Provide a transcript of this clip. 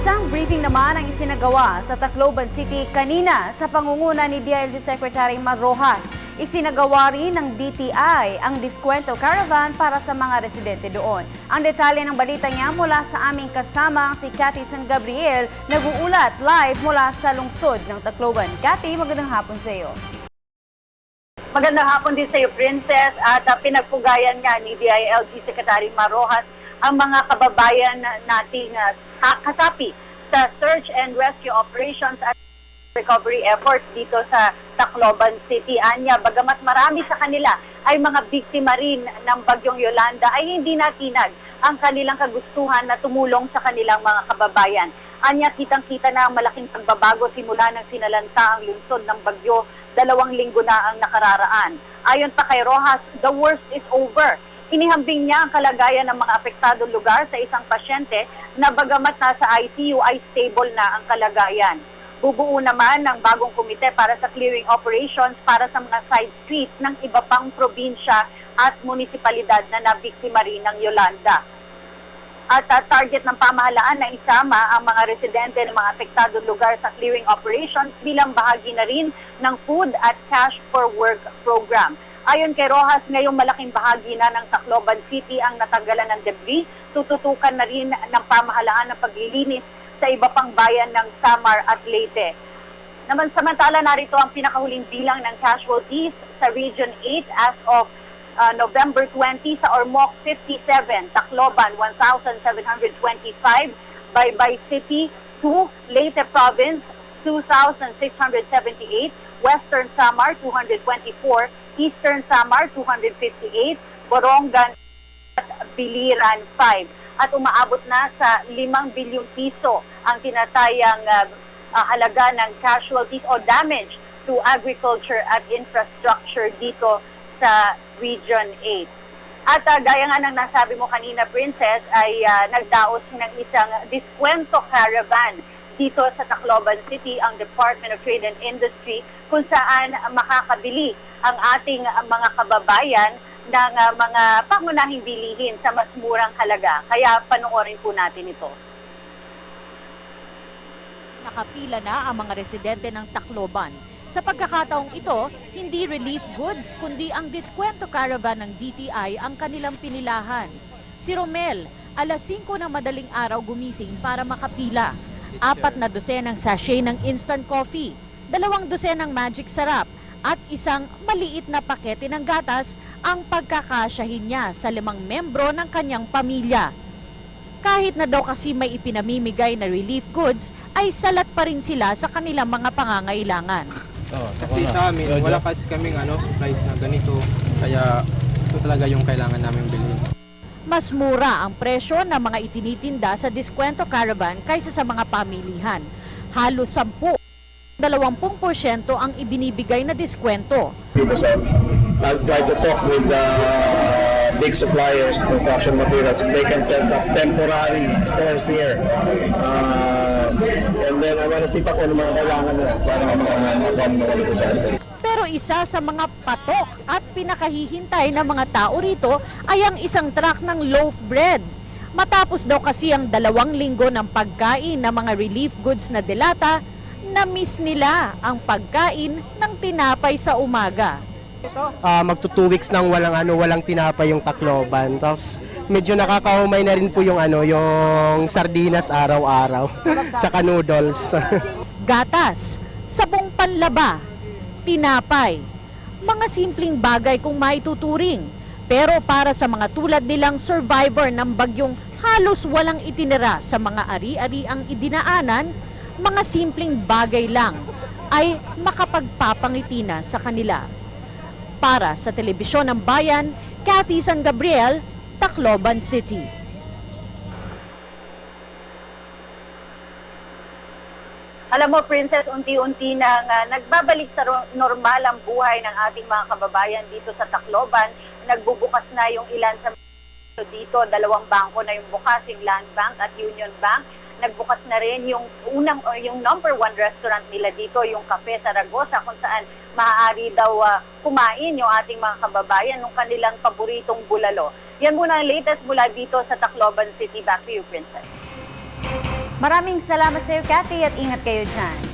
Isang briefing naman ang isinagawa sa Tacloban City kanina sa pangunguna ni DILG Secretary Mar Rojas. Isinagawa rin ng DTI ang Diskwento Caravan para sa mga residente doon. Ang detalye ng balita niya mula sa aming kasamang si Cathy San Gabriel, nag-uulat live mula sa lungsod ng Tacloban. Cathy, magandang hapon sa iyo. Magandang hapon din sa iyo, Princess. At pinagpugayan nga ni DILG Secretary Mar Rojas ang mga kababayan nating kasapi sa search and rescue operations at recovery efforts dito sa Tacloban City. Anya, bagamat marami sa kanila ay mga biktima rin ng bagyong Yolanda, ay hindi natinag ang kanilang kagustuhan na tumulong sa kanilang mga kababayan. Anya, kitang-kita na ang malaking pagbabago simula ng sinalanta ang lungsod ng bagyo 2 linggo na ang nakararaan. Ayon pa kay Rojas, the worst is over. Inihambing niya ang kalagayan ng mga apektadong lugar sa isang pasyente na bagamat nasa ICU ay stable na ang kalagayan. Bubuo naman ng bagong komite para sa clearing operations para sa mga side streets ng iba pang probinsya at munisipalidad na nabiktima rin ng Yolanda. At target ng pamahalaan na isama ang mga residente ng mga apektadong lugar sa clearing operations bilang bahagi na rin ng Food at Cash for Work program. Ayon kay Rojas, ngayong malaking bahagi na ng Tacloban City ang natanggalan ng debris, tututukan na rin ng pamahalaan ng paglilinis sa iba pang bayan ng Samar at Leyte. Samantala, narito ang pinakahuling bilang ng casualties sa Region 8 as of November 20 sa Ormoc 57, Tacloban 1,725, Baybay City 2, Leyte Province 2,678, Western Samar 224, Eastern Samar 258, Borongan at Biliran 5. At umaabot na sa 5 bilyong piso ang tinatayang halaga ng casualties o damage to agriculture at infrastructure dito sa Region 8. At gaya nga ng nasabi mo kanina, Princess, ay nagdaos ng isang diskwento caravan dito sa Tacloban City ang Department of Trade and Industry kung saan makakabili ang ating mga kababayan ng mga pangunahing bilihin sa mas murang halaga. Kaya panoorin po natin ito. Nakapila na ang mga residente ng Tacloban. Sa pagkakataong ito, hindi relief goods kundi ang diskwento caravan ng DTI ang kanilang pinilahan. Si Romel, alas 5 ng madaling araw gumising para makapila. 4 na dosenang sachet ng instant coffee, 2 dosenang magic sarap, at isang maliit na pakete ng gatas ang pagkakasyahin niya sa 5 membro ng kanyang pamilya. Kahit na daw kasi may ipinamimigay na relief goods, ay salat pa rin sila sa kanilang mga pangangailangan. Kasi sa amin, wala kasi kaming supplies na ganito, kaya ito talaga yung kailangan namin bilhin. Mas mura ang presyo ng mga itinitinda sa Diskwento Caravan kaysa sa mga pamilihan. Halos 10-20% ang ibinibigay na diskwento. Because I'll try to talk with the big suppliers of construction materials if they can set up temporary stores here. And then I want to see pa kung ano mga kailangan nila para mga sa atin. Pero isa sa mga patok at pinakahihintay ng mga tao rito ay ang isang truck ng loaf bread. Matapos daw kasi ang 2 linggo ng pagkain ng mga relief goods na delata, na-miss nila ang pagkain ng tinapay sa umaga. Magto 2 weeks nang walang tinapay yung Tacloban. Tapos medyo nakakaumay na rin po yung yung sardinas araw-araw. Tsaka noodles. Gatas, sabong panlaba, tinapay, mga simpleng bagay kung maituturing. Pero para sa mga tulad nilang survivor ng bagyong halos walang itinira sa mga ari-ari ang idinaanan, mga simpleng bagay lang ay makapagpapangiti na sa kanila. Para sa Telebisyon ng Bayan, Cathy San Gabriel, Tacloban City. Alam mo, Princess, unti-unti nang nagbabalik sa normal ang buhay ng ating mga kababayan dito sa Tacloban. Nagbubukas na yung ilan sa dito, 2 bangko na yung bukas, yung Land Bank at Union Bank. Nagbukas na rin yung yung number 1 restaurant nila dito, yung Cafe Saragosa, kung saan maaari daw kumain yung ating mga kababayan ng kanilang paboritong bulalo. Yan muna ang latest mula dito sa Tacloban City. Back to you, Princess. Maraming salamat sa iyo, Kathy, at ingat kayo dyan.